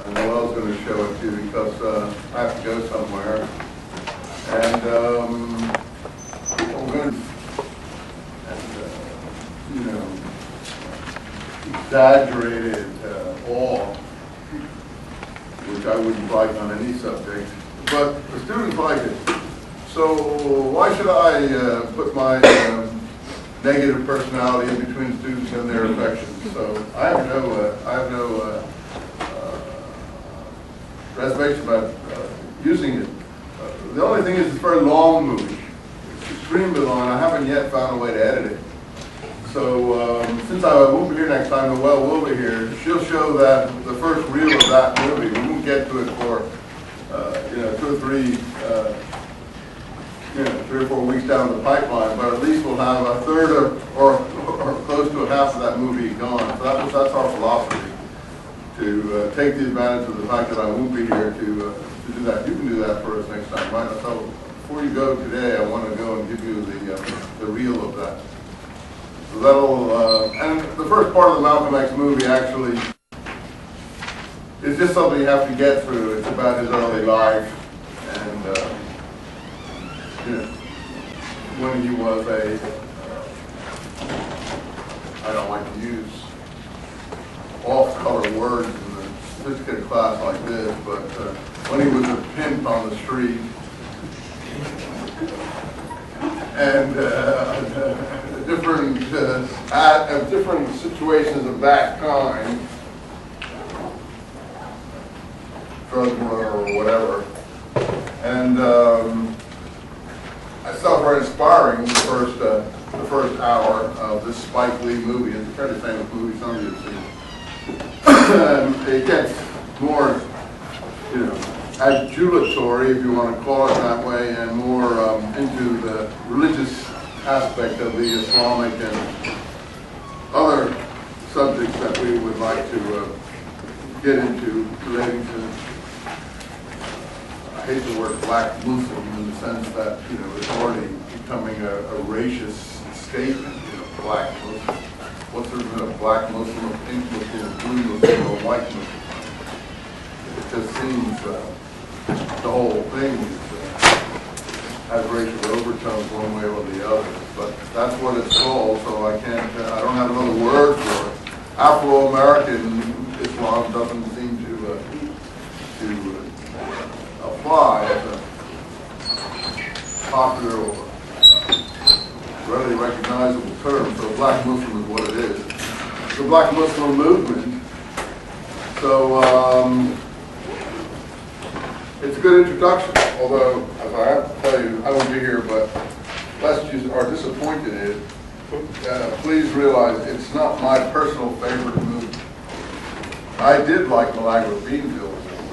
and Noel's going to show it to you because I have to go somewhere. And we're going to, exaggerated awe, which I wouldn't like on any subject, but the students like it. So why should I put my negative personality in between students and their affections? So I have no reservation about using it. The only thing is it's a very long movie. It's extremely long. I haven't yet found a way to edit it. So since I won't be here next time, Noelle will be here. She'll show that the first reel of that movie. We won't get to it for 2 or 3, 3 or 4 weeks down the pipeline, but at least we'll have a third or close to a half of that movie gone. So that's our philosophy, to take the advantage of the fact that I won't be here to do that. You can do that for us next time, right? So before you go today, I want to go and give you the reel of that. So that'll, and the first part of the Malcolm X movie actually is just something you have to get through. It's about his early life and when he was I don't like to use off-color words in a sophisticated class like this, but when he was a pimp on the street and different situations of that kind, drug runner or whatever, and I felt very inspiring the first hour of this Spike Lee movie. It's a fairly famous movie, some of you have seen. It gets more, adulatory, if you want to call it that way, and more into the religious aspect of the Islamic and other subjects that we would like to get into relating to, I hate the word black Muslim in the sense that, it's already becoming a racist statement, black Muslim. What's there been a black Muslim, a pink Muslim, a blue Muslim, or a white Muslim? It just seems the whole thing has racial overtones one way or the other. But that's what it's called, so I don't have another word for it. Afro-American Islam doesn't seem to apply as a popular or readily recognizable term. So black Muslim is what it is. The black Muslim movement. So it's a good introduction, although, as I have to tell you, I won't be here, but lest you are disappointed in it, please realize it's not my personal favorite movie. I did like Milagro Beanville before.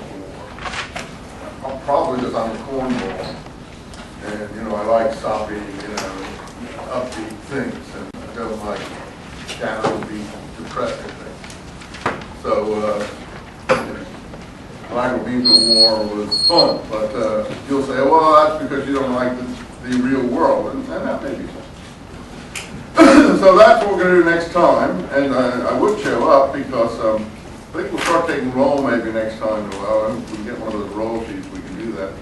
Probably because I'm a cornball. And, I like soppy, upbeat things, and I don't like downbeat, depressing things. So, Milagro Beanville War was fun, but you'll say, well, that's because you don't like the real world, and that may be so. So that's what we're going to do next time, and I would show up because I think we'll start taking roll maybe next time. Well, if we can get one of those roll sheets, we can do that.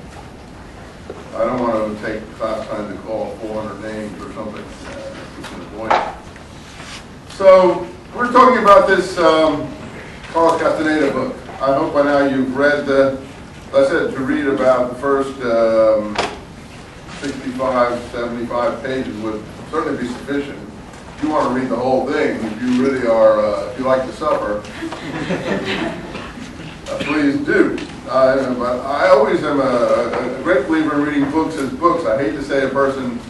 I don't want to take class time to call 400 names or something. So we're talking about this Carlos Castaneda book. I hope by now you've read I said to read about the first 65, 75 pages would certainly be sufficient. If you want to read the whole thing, if you really are, if you like to suffer, please do. But I always am a great believer in reading books as books. I hate to say a person,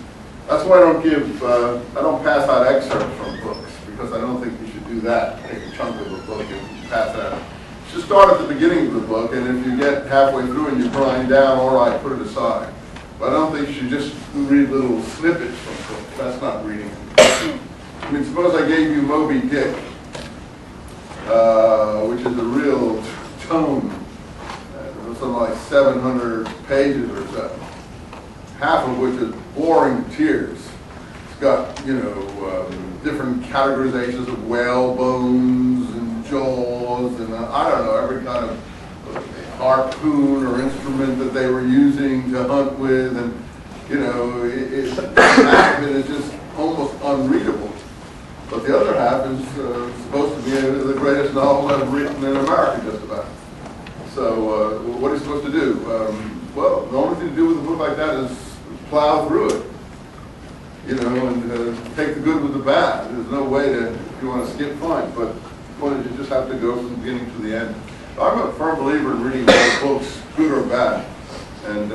that's why I don't pass out excerpts from books, because I don't think you should do that. Take a chunk of a book and pass it out. Just start at the beginning of the book, and if you get halfway through and you're crying down, all right, put it aside. But I don't think you should just read little snippets from books. That's not reading. I mean, suppose I gave you Moby Dick, which is a real tome, something like 700 pages or so, half of which is boring to tears. It's got, different categorizations of whale bones and jaws and I don't know, every kind of harpoon or instrument that they were using to hunt with, and you know, half of it is just almost unreadable. But the other half is supposed to be the greatest novel ever written in America, just about. So what are you supposed to do? Well, the only thing to do with a book like that is plow through it, you know, and take the good with the bad. There's no way to, if you want to skip, fine, but the point is you just have to go from the beginning to the end. I'm a firm believer in reading all books, good or bad, and